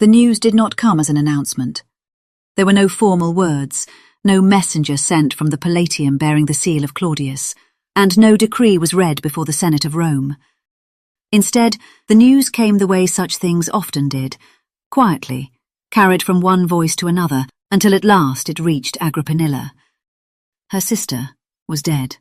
The news did not come as an announcement. There were no formal words, no messenger sent from the Palatium bearing the seal of Claudius, and no decree was read before the Senate of Rome. Instead, the news came the way such things often did, quietly, carried from one voice to another, until at last it reached Agrippinilla. Her sister was dead.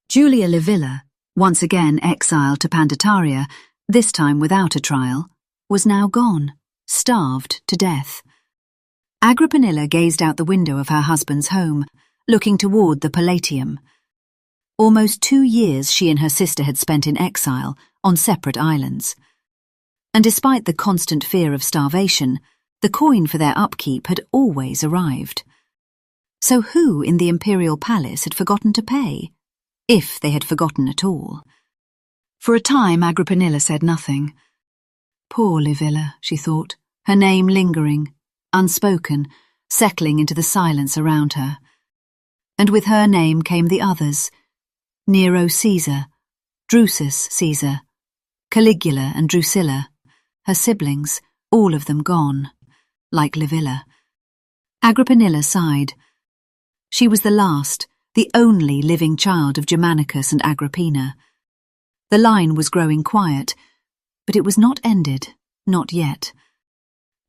Julia Livilla, once again exiled to Pandataria, this time without a trial, was now gone, starved to death. Agrippinilla gazed out the window of her husband's home, looking toward the Palatium. Almost 2 years she and her sister had spent in exile, on separate islands. And despite the constant fear of starvation, the coin for their upkeep had always arrived. So who in the Imperial palace had forgotten to pay? If they had forgotten at all. For a time Agrippinilla said nothing. Poor Livilla, she thought, her name lingering, unspoken, settling into the silence around her. And with her name came the others, Nero Caesar, Drusus Caesar, Caligula and Drusilla, her siblings, all of them gone, like Livilla. Agrippinilla sighed. She was the last, the only living child of Germanicus and Agrippina. The line was growing quiet, but it was not ended, not yet.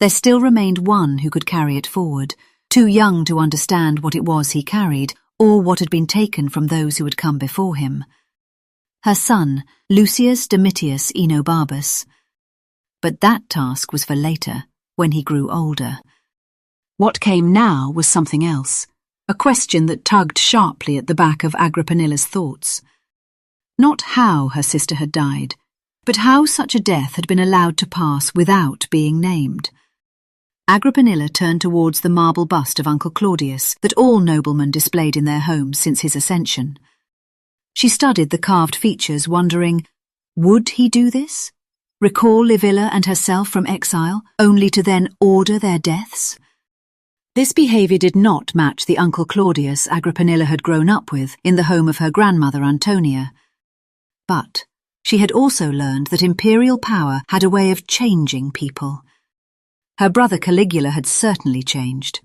There still remained one who could carry it forward, too young to understand what it was he carried, or what had been taken from those who had come before him. Her son, Lucius Domitius Enobarbus. But that task was for later, when he grew older. What came now was something else, a question that tugged sharply at the back of Agrippinilla's thoughts. Not how her sister had died, but how such a death had been allowed to pass without being named. Agrippinilla turned towards the marble bust of Uncle Claudius that all noblemen displayed in their homes since his ascension. She studied the carved features, wondering, would he do this? Recall Livilla and herself from exile, only to then order their deaths? This behaviour did not match the Uncle Claudius Agrippinilla had grown up with in the home of her grandmother Antonia. But she had also learned that imperial power had a way of changing people. Her brother Caligula had certainly changed.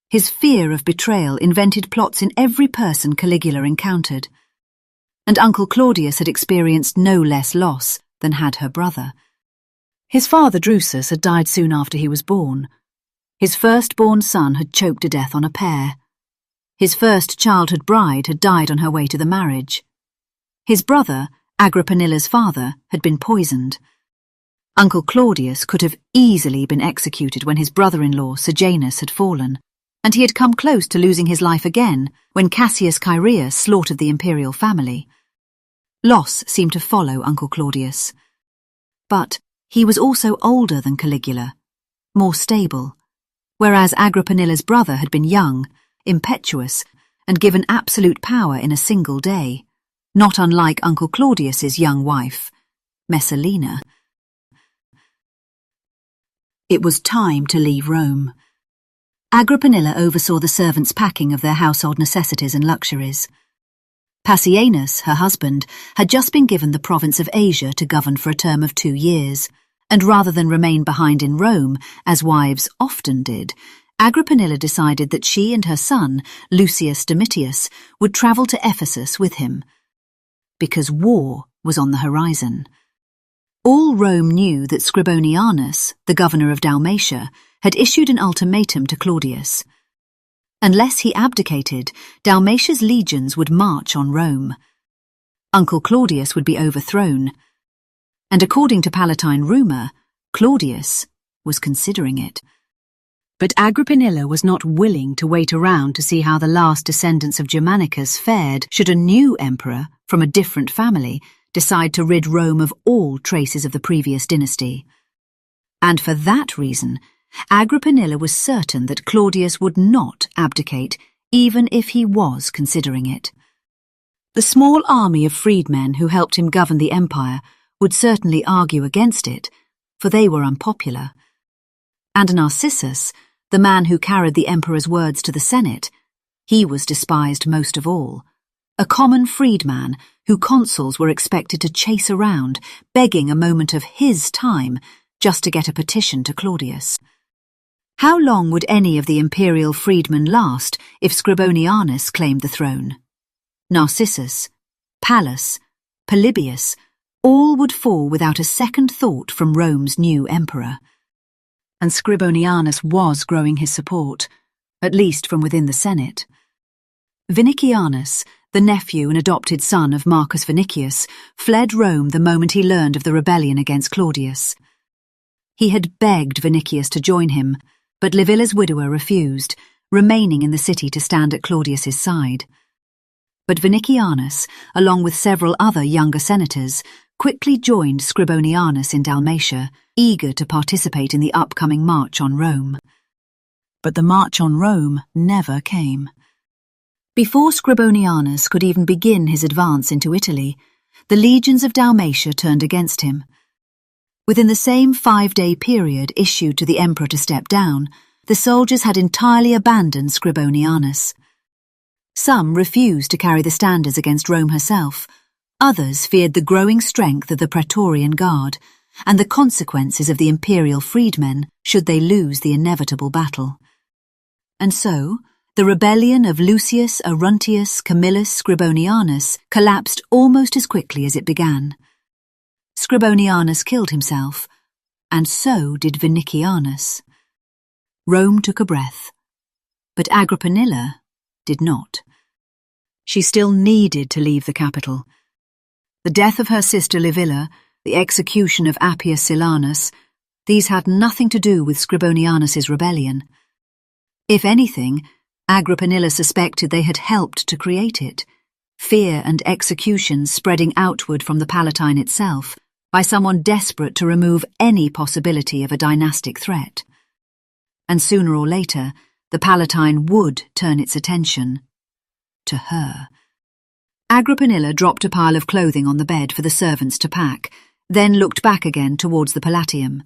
His fear of betrayal invented plots in every person Caligula encountered. And Uncle Claudius had experienced no less loss than had her brother. His father Drusus had died soon after he was born. His firstborn son had choked to death on a pear. His first childhood bride had died on her way to the marriage. His brother, Agrippinilla's father, had been poisoned. Uncle Claudius could have easily been executed when his brother-in-law Sejanus had fallen, and he had come close to losing his life again when Cassius Chaereas slaughtered the imperial family. Loss seemed to follow Uncle Claudius. But he was also older than Caligula, more stable, whereas Agrippinilla's brother had been young, impetuous, and given absolute power in a single day, not unlike Uncle Claudius's young wife, Messalina. It was time to leave Rome. Agrippinilla oversaw the servants' packing of their household necessities and luxuries. Passienus, her husband, had just been given the province of Asia to govern for a term of 2 years, and rather than remain behind in Rome, as wives often did, Agrippinilla decided that she and her son, Lucius Domitius, would travel to Ephesus with him. Because war was on the horizon. All Rome knew that Scribonianus, the governor of Dalmatia, had issued an ultimatum to Claudius. Unless he abdicated, Dalmatia's legions would march on Rome. Uncle Claudius would be overthrown. And according to Palatine rumour, Claudius was considering it. But Agrippinilla was not willing to wait around to see how the last descendants of Germanicus fared should a new emperor, from a different family, decide to rid Rome of all traces of the previous dynasty. And for that reason, Agrippinilla was certain that Claudius would not abdicate, even if he was considering it. The small army of freedmen who helped him govern the empire would certainly argue against it, for they were unpopular. And Narcissus, the man who carried the emperor's words to the Senate, he was despised most of all, a common freedman who consuls were expected to chase around, begging a moment of his time, just to get a petition to Claudius. How long would any of the imperial freedmen last if Scribonianus claimed the throne? Narcissus, Pallas, Polybius, all would fall without a second thought from Rome's new emperor. And Scribonianus was growing his support, at least from within the Senate. Vinicianus, the nephew and adopted son of Marcus Vinicius, fled Rome the moment he learned of the rebellion against Claudius. He had begged Vinicius to join him, but Livilla's widower refused, remaining in the city to stand at Claudius's side. But Vinicianus, along with several other younger senators, quickly joined Scribonianus in Dalmatia, eager to participate in the upcoming march on Rome. But the march on Rome never came. Before Scribonianus could even begin his advance into Italy, the legions of Dalmatia turned against him. Within the same 5-day period issued to the emperor to step down, the soldiers had entirely abandoned Scribonianus. Some refused to carry the standards against Rome herself. Others feared the growing strength of the Praetorian Guard and the consequences of the imperial freedmen should they lose the inevitable battle. And so, the rebellion of Lucius Arruntius Camillus Scribonianus collapsed almost as quickly as it began. Scribonianus killed himself, and so did Vinicianus. Rome took a breath, but Agrippinilla did not. She still needed to leave the capital. The death of her sister Livilla, the execution of Appius Silanus, these had nothing to do with Scribonianus's rebellion. If anything, Agrippinilla suspected they had helped to create it, fear and execution spreading outward from the Palatine itself, by someone desperate to remove any possibility of a dynastic threat. And sooner or later, the Palatine would turn its attention to her. Agrippinilla dropped a pile of clothing on the bed for the servants to pack, then looked back again towards the Palatium.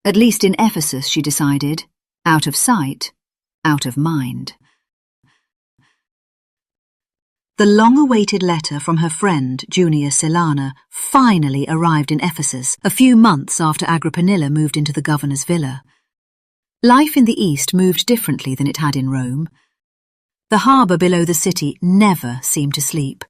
At least in Ephesus, she decided, out of sight, out of mind. The long-awaited letter from her friend, Junia Silana, finally arrived in Ephesus a few months after Agrippinilla moved into the governor's villa. Life in the east moved differently than it had in Rome. The harbour below the city never seemed to sleep.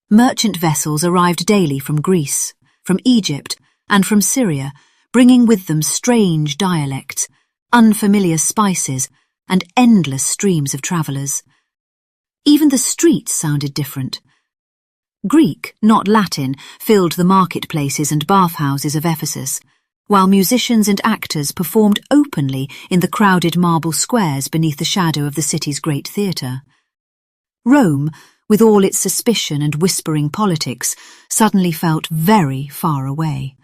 Merchant vessels arrived daily from Greece, from Egypt, and from Syria, bringing with them strange dialects, unfamiliar spices, and endless streams of travellers. Even the streets sounded different. Greek, not Latin, filled the marketplaces and bathhouses of Ephesus, while musicians and actors performed openly in the crowded marble squares beneath the shadow of the city's great theatre. Rome, with all its suspicion and whispering politics, suddenly felt very far away.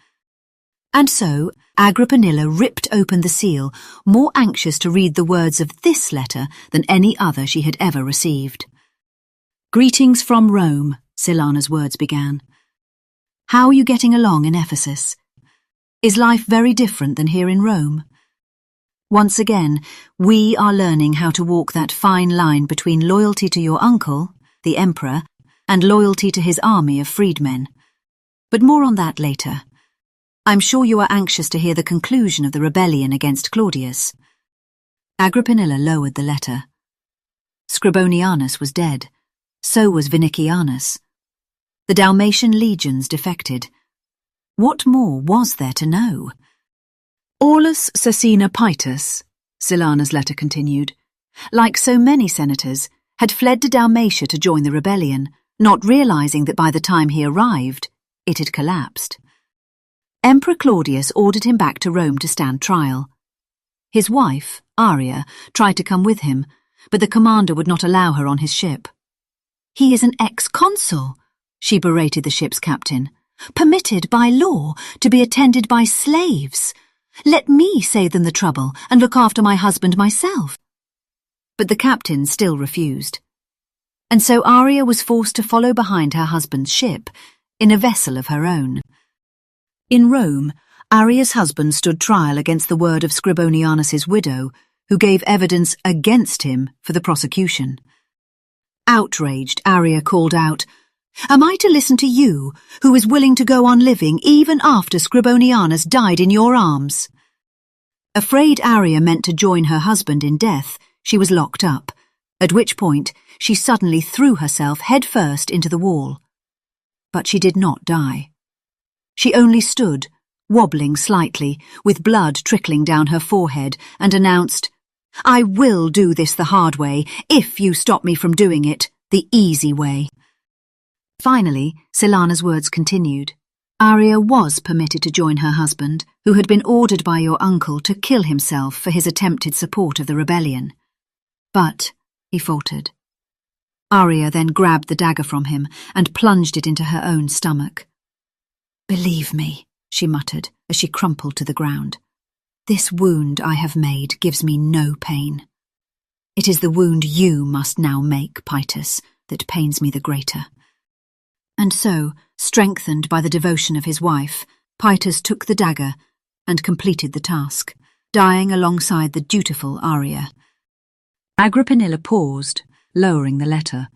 And so, Agrippinilla ripped open the seal, more anxious to read the words of this letter than any other she had ever received. "Greetings from Rome," Silana's words began. "How are you getting along in Ephesus? Is life very different than here in Rome? Once again, we are learning how to walk that fine line between loyalty to your uncle, the emperor, and loyalty to his army of freedmen. But more on that later. I'm sure you are anxious to hear the conclusion of the rebellion against Claudius." Agrippinilla lowered the letter. Scribonianus was dead. So was Vinicianus. The Dalmatian legions defected. What more was there to know? Aulus Cecina Paetus, Silana's letter continued, like so many senators, had fled to Dalmatia to join the rebellion, not realizing that by the time he arrived, it had collapsed. Emperor Claudius ordered him back to Rome to stand trial. His wife, Arria, tried to come with him, but the commander would not allow her on his ship. "He is an ex-consul," she berated the ship's captain, "permitted by law to be attended by slaves. Let me save them the trouble and look after my husband myself." But the captain still refused. And so Arria was forced to follow behind her husband's ship, in a vessel of her own. In Rome, Arria's husband stood trial against the word of Scribonianus's widow, who gave evidence against him for the prosecution. Outraged, Arria called out, Am I to listen to you, who is willing to go on living even after Scribonianus died in your arms?" Afraid Arria meant to join her husband in death, she was locked up, at which point she suddenly threw herself headfirst into the wall. But she did not die. She only stood, wobbling slightly, with blood trickling down her forehead, and announced, "I will do this the hard way, if you stop me from doing it the easy way." Finally, Silana's words continued. Arria was permitted to join her husband, who had been ordered by your uncle to kill himself for his attempted support of the rebellion. "But," he faltered. Arria then grabbed the dagger from him and plunged it into her own stomach. "Believe me," she muttered as she crumpled to the ground. "This wound I have made gives me no pain. It is the wound you must now make, Paetus, that pains me the greater." And so, strengthened by the devotion of his wife, Paetus took the dagger and completed the task, dying alongside the dutiful Arria. Agrippinilla paused, lowering the letter.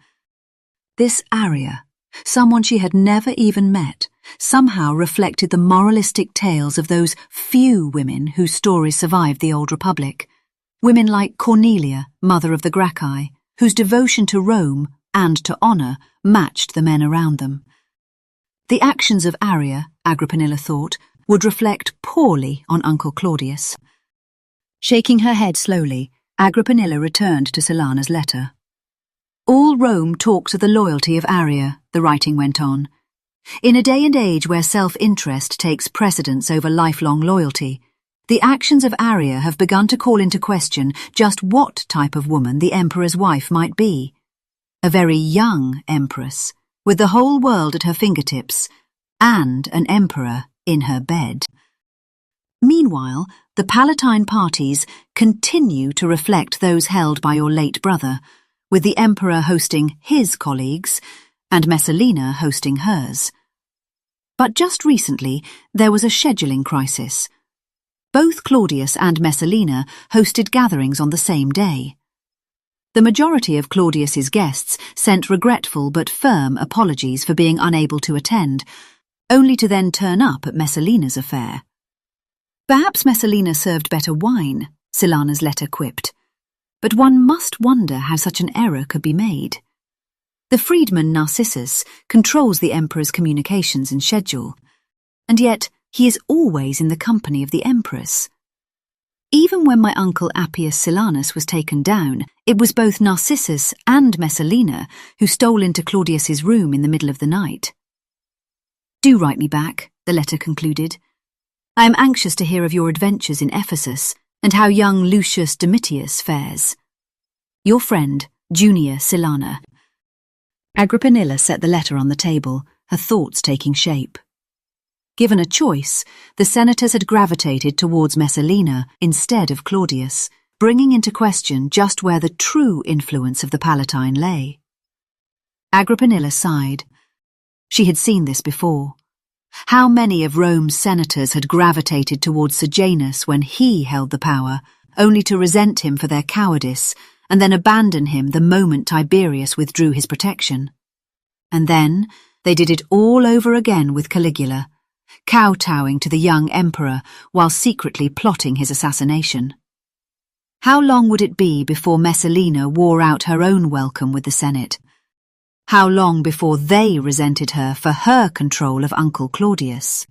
This Arria, someone she had never even met, somehow reflected the moralistic tales of those few women whose stories survived the Old Republic. Women like Cornelia, mother of the Gracchi, whose devotion to Rome and to honour matched the men around them. The actions of Arria, Agrippinilla thought, would reflect poorly on Uncle Claudius. Shaking her head slowly, Agrippinilla returned to Silana's letter. "All Rome talks of the loyalty of Arria," the writing went on. "In a day and age where self-interest takes precedence over lifelong loyalty, the actions of Arria have begun to call into question just what type of woman the emperor's wife might be. A very young empress, with the whole world at her fingertips, and an emperor in her bed." Meanwhile, the Palatine parties continue to reflect those held by your late brother, with the emperor hosting his colleagues and Messalina hosting hers. But just recently, there was a scheduling crisis. Both Claudius and Messalina hosted gatherings on the same day. The majority of Claudius's guests sent regretful but firm apologies for being unable to attend, only to then turn up at Messalina's affair. Perhaps Messalina served better wine, Silana's letter quipped, but one must wonder how such an error could be made. The freedman Narcissus controls the emperor's communications and schedule, and yet he is always in the company of the empress. Even when my uncle Appius Silanus was taken down, it was both Narcissus and Messalina who stole into Claudius's room in the middle of the night. "Do write me back," the letter concluded. "I am anxious to hear of your adventures in Ephesus and how young Lucius Domitius fares. Your friend, Junia Silana." Agrippinilla set the letter on the table, her thoughts taking shape. Given a choice, the senators had gravitated towards Messalina instead of Claudius, bringing into question just where the true influence of the Palatine lay. Agrippinilla sighed. She had seen this before. How many of Rome's senators had gravitated towards Sejanus when he held the power, only to resent him for their cowardice, and then abandon him the moment Tiberius withdrew his protection. And then they did it all over again with Caligula, kowtowing to the young emperor while secretly plotting his assassination. How long would it be before Messalina wore out her own welcome with the Senate? How long before they resented her for her control of Uncle Claudius?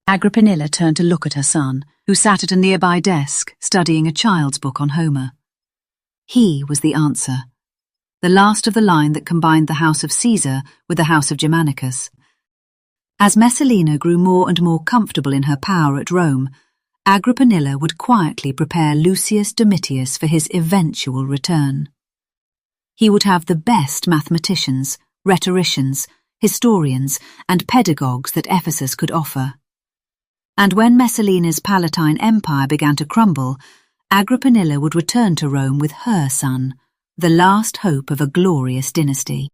Agrippinilla turned to look at her son, who sat at a nearby desk studying a child's book on Homer. He was the answer, the last of the line that combined the house of Caesar with the house of Germanicus. As Messalina grew more and more comfortable in her power at Rome, Agrippinilla would quietly prepare Lucius Domitius for his eventual return. He would have the best mathematicians, rhetoricians, historians, and pedagogues that Ephesus could offer. And when Messalina's Palatine Empire began to crumble, Agrippinilla would return to Rome with her son, the last hope of a glorious dynasty.